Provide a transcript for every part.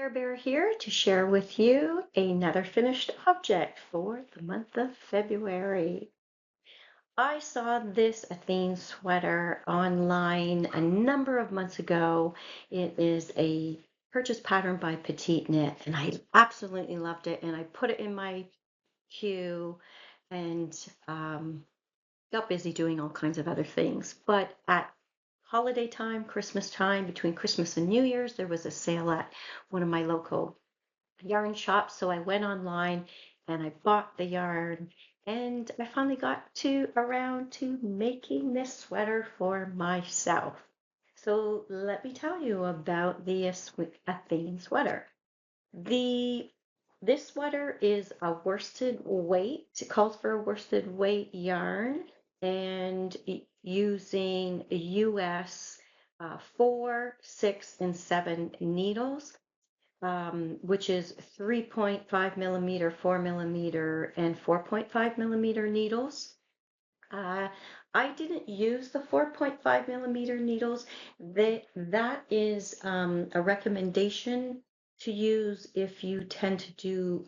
Care Bear here to share with you another finished object for the month of February. I saw this Athene sweater online a number of months ago. It is a purchase pattern by Petite Knit, and I absolutely loved it. And I put it in my queue and got busy doing all kinds of other things. But at holiday time, Christmas time, between Christmas and New Year's, there was a sale at one of my local yarn shops. So I went online and I bought the yarn, and I finally got around to making this sweater for myself. So let me tell you about the Athene sweater. This sweater is a worsted weight. It calls for a worsted weight yarn and using US 4, 6, and 7 needles, which is 3.5 millimeter, 4 millimeter, and 4.5 millimeter needles. Uh, I didn't use the 4.5 millimeter needles. That is a recommendation to use if you tend to do,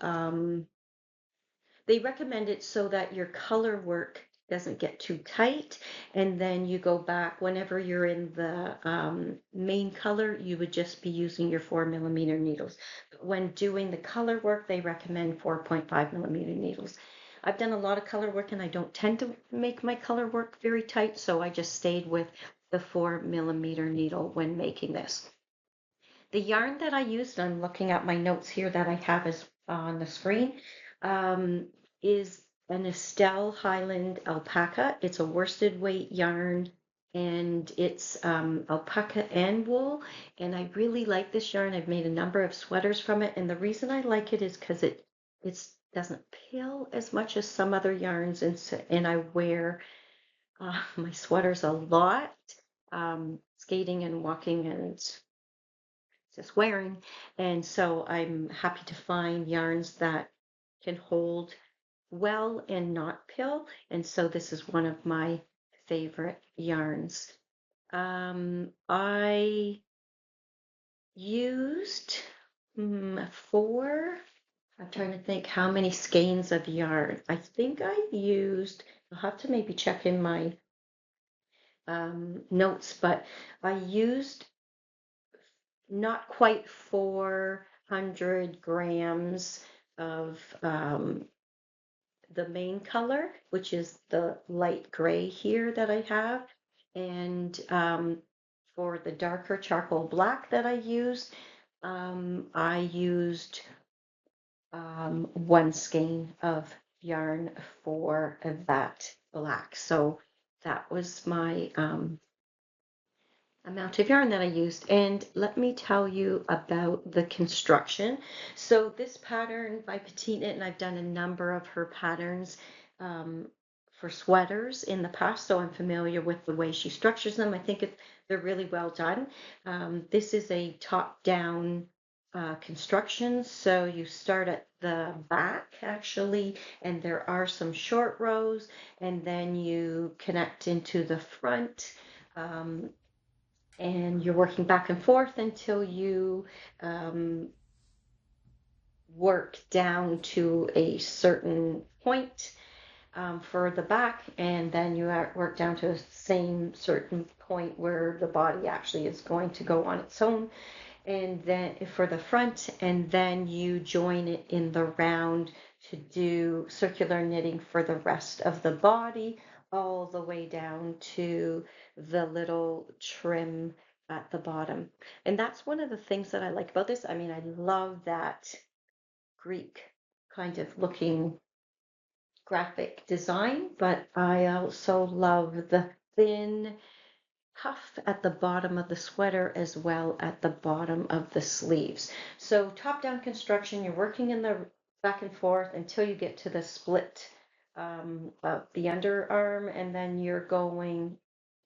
they recommend it so that your color work doesn't get too tight, and then you go back whenever you're in the main color, you would just be using your 4 millimeter needles. But when doing the color work, they recommend 4.5 millimeter needles. I've done a lot of color work and I don't tend to make my color work very tight, so I just stayed with the 4 millimeter needle when making this. The yarn that I used, I'm looking at my notes here that I have is on the screen, is an Estelle Highland alpaca. It's a worsted weight yarn, and it's alpaca and wool. And I really like this yarn. I've made a number of sweaters from it, and the reason I like it is because it doesn't pill as much as some other yarns, and I wear my sweaters a lot, skating and walking and just wearing. And so I'm happy to find yarns that can hold well and not pill. And so this is one of my favorite yarns. I used four, I'm trying to think how many skeins of yarn. I think I used, I'll have to maybe check in my notes, but I used not quite 400 grams of the main color, which is the light gray here that I have. And for the darker charcoal black that I used one skein of yarn for that black. So that was my amount of yarn that I used. And let me tell you about the construction. So this pattern by Petite Knit, and I've done a number of her patterns for sweaters in the past, so I'm familiar with the way she structures them. I think they're really well done. This is a top-down construction, so you start at the back actually, and there are some short rows, and then you connect into the front, and you're working back and forth until you work down to a certain point for the back, and then you work down to the same certain point where the body actually is going to go on its own, and then for the front, and then you join it in the round to do circular knitting for the rest of the body, all the way down to the little trim at the bottom. And that's one of the things that I like about this. I mean, I love that Greek kind of looking graphic design, but I also love the thin cuff at the bottom of the sweater as well at the bottom of the sleeves. So top-down construction, you're working in the back and forth until you get to the split of the underarm, and then you're going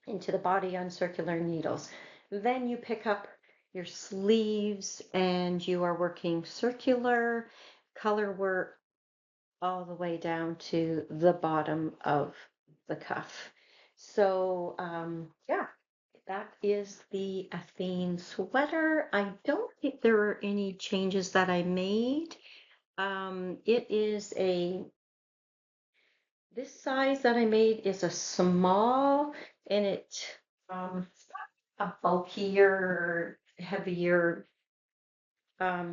into the body on circular needles. Then you pick up your sleeves and you are working circular color work all the way down to the bottom of the cuff. So yeah, that is the Athene sweater. I don't think there were any changes that I made. It is this size that I made is a small, and it a bulkier, heavier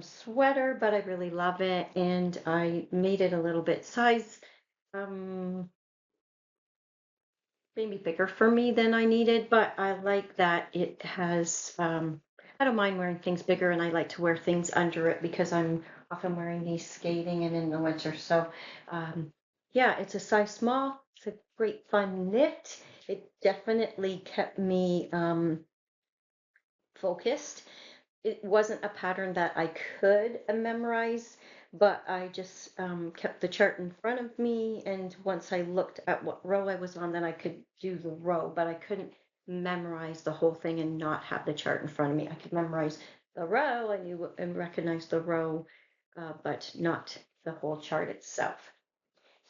sweater, but I really love it, and I made it a little bit size maybe bigger for me than I needed, but I like that it has, I don't mind wearing things bigger, and I like to wear things under it because I'm often wearing these skating and in the winter. So, yeah, it's a size small. It's a great fun knit. It definitely kept me focused. It wasn't a pattern that I could memorize, but I just kept the chart in front of me. And once I looked at what row I was on, then I could do the row, but I couldn't memorize the whole thing and not have the chart in front of me. I could memorize the row, I knew and recognize the row, but not the whole chart itself.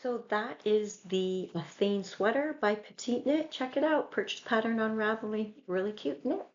So that is the Athene sweater by Petite Knit. Check it out. Purchase pattern on Ravelry. Really cute knit.